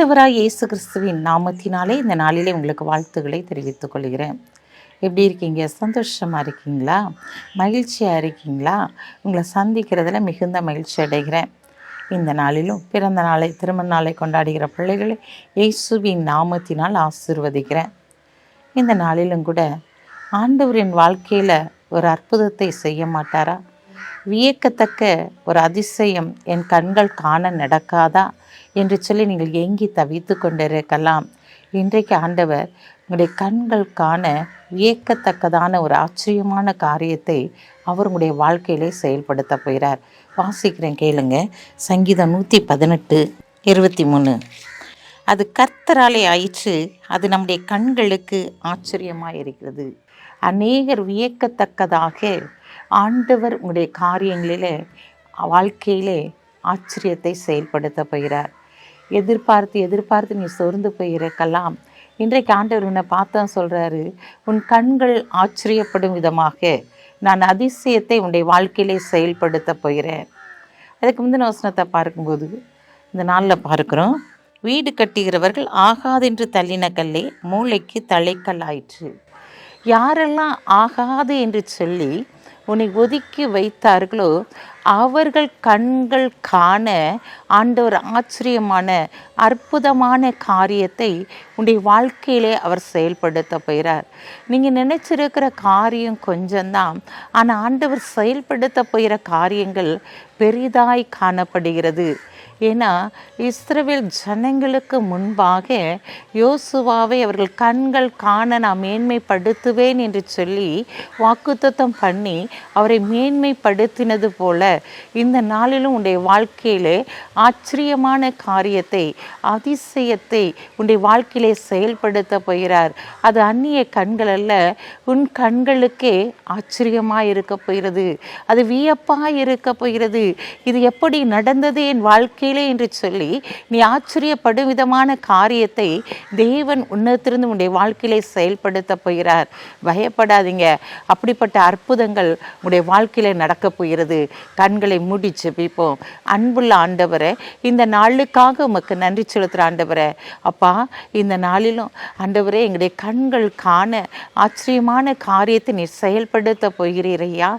ஆண்டவராய் இயேசு கிறிஸ்துவின் நாமத்தினாலே இந்த நாளிலே உங்களுக்கு வாழ்த்துக்களை தெரிவித்துக் கொள்கிறேன். எப்படி இருக்கீங்க? சந்தோஷமாக இருக்கீங்களா? மகிழ்ச்சியாக இருக்கீங்களா? உங்களை சந்திக்கிறதுல மிகுந்த மகிழ்ச்சி அடைகிறேன். இந்த நாளிலும் பிறந்த நாளை திருமண நாளை கொண்டாடுகிற பிள்ளைகளை இயேசுவின் நாமத்தினால் ஆசீர்வதிக்கிறேன். இந்த நாளிலும் கூட ஆண்டவரின் வாழ்க்கையில் ஒரு அற்புதத்தை செய்ய மாட்டாரா? வியக்கத்தக்க ஒரு அதிசயம் என் கண்கள் காண நடக்காதா என்று சொல்லி நீங்கள் ஏங்கி தவித்து கொண்டிருக்கலாம். இன்றைக்கு ஆண்டவர் உங்களுடைய கண்கள் காண வியக்கத்தக்கதான ஒரு ஆச்சரியமான காரியத்தை அவர் உங்களுடைய வாழ்க்கையிலே செயல்படுத்த போகிறார். வாசிக்கிறேன், கேளுங்க. சங்கீதம் 118:23. அது கர்த்தராலே ஆயிற்று, அது நம்முடைய கண்களுக்கு ஆச்சரியமாக இருக்கிறது. அநேகர் வியக்கத்தக்கதாக ஆண்டவர் உங்களுடைய காரியங்களிலே வாழ்க்கையிலே ஆச்சரியத்தை செயல்படுத்த போகிறார். எதிர்பார்த்து நீ சோர்ந்து போயிருக்கலாம். இன்றைக்கு ஆண்டவர் உன்னை பார்த்தா சொல்கிறாரு, உன் கண்கள் ஆச்சரியப்படும் விதமாக நான் அதிசயத்தை உன்னுடைய வாழ்க்கையிலே செயல்படுத்த போகிறேன். அதுக்கு முந்தின வசனத்தை பார்க்கும்போது இந்த நாளில் பார்க்குறோம், வீடு கட்டுகிறவர்கள் ஆகாதென்று தள்ளின கல்லே மூளைக்கு தலைக்கல் ஆயிற்று. யாரெல்லாம் ஆகாது என்று சொல்லி உன்னை ஒதுக்கி வைத்தார்களோ அவர்கள் கண்கள் காண ஆண்டவர் ஆச்சரியமான அற்புதமான காரியத்தை உன்னுடைய வாழ்க்கையிலே அவர் செயல்படுத்த போகிறார். நீங்கள் நினைச்சிருக்கிற காரியம் கொஞ்சம்தான், ஆனால் ஆண்டவர் செயல்படுத்த போகிற காரியங்கள் பெரிதாய் காணப்படுகிறது. ஏன்னா இஸ்ரவேல் ஜனங்களுக்கு முன்பாக யோசுவாவை அவர்கள் கண்கள் காண நான் மேன்மைப்படுத்துவேன் என்று சொல்லி வாக்குத்தத்தம் பண்ணி அவரை மேன்மைப்படுத்தினது போல இந்த நாளிலும் உன்னுடைய வாழ்க்கையிலே ஆச்சரியமான காரியத்தை அதிசயத்தை உன்னுடைய வாழ்க்கையிலே செயல்படுத்த போகிறார். அது அந்நிய கண்கள் அல்ல, உன் கண்களுக்கே ஆச்சரியமாக இருக்க போகிறது, அது வியப்பாக இருக்க போகிறது. இது எப்படி நடந்தது என் வாழ்க்கையிலே என்று சொல்லி நீ ஆச்சரியப்படும் விதமான காரியத்தை தேவன் உன்னத்திலிருந்து உன்னுடைய வாழ்க்கையிலே செயல்படுத்த போகிறார். பயப்படாதீங்க, அப்படிப்பட்ட அற்புதங்கள் உன்னுடைய வாழ்க்கையிலே நடக்க போகிறது. கண்களை மூடி ஜெபிப்போம். அன்புள்ள ஆண்டவரே, இந்த நாளுக்காக உமக்கு நன்றி செலுத்துகிற ஆண்டவரே, அப்பா இந்த நாளிலும் ஆண்டவரே எங்களுடைய கண்கள் காண ஆச்சரியமான காரியத்தை நீ செயல்படுத்த போகிறீரையா.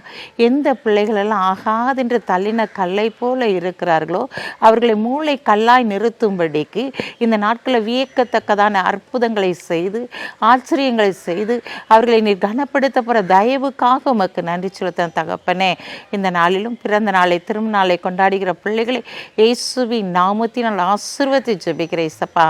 எந்த பிள்ளைகளெல்லாம் ஆகாதென்று தள்ளின கல்லை போல இருக்கிறார்களோ அவர்களை மூளை கல்லாய் நிறுத்தும்படிக்கு இந்த நாட்களில் வியக்கத்தக்கதான அற்புதங்களை செய்து ஆச்சரியங்களை செய்து அவர்களை நீர் கனப்படுத்த போகிற தயவுக்காக உமக்கு நன்றி செலுத்த தகப்பனே. இந்த நாளிலும் பிறந்த நாளை திருமண நாளை கொண்டாடுகிற பிள்ளைகளை இயேசுவின் நாமத்தினால் ஆசீர்வதித்து ஜெபிக்கிறேன். இயேசப்பா,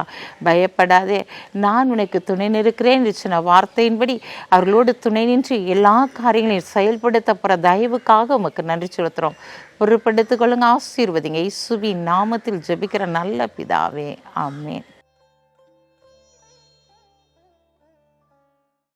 பயப்படாதே, நான் உனக்கு துணை நிற்கிறேன் என்று சொன்ன வார்த்தையின்படி அவர்களோடு துணை நின்று எல்லா காரியங்களையும் செயல்படுத்த போகிற தயவுக்காக உமக்கு நன்றி செலுத்துகிறோம். பொருட்படுத்திக் கொள்ளுங்க, ஆசீர்வதிங்க. இயேசுவின் நாமத்தில் ஜெபிக்கிற நல்ல பிதாவே, ஆமென்.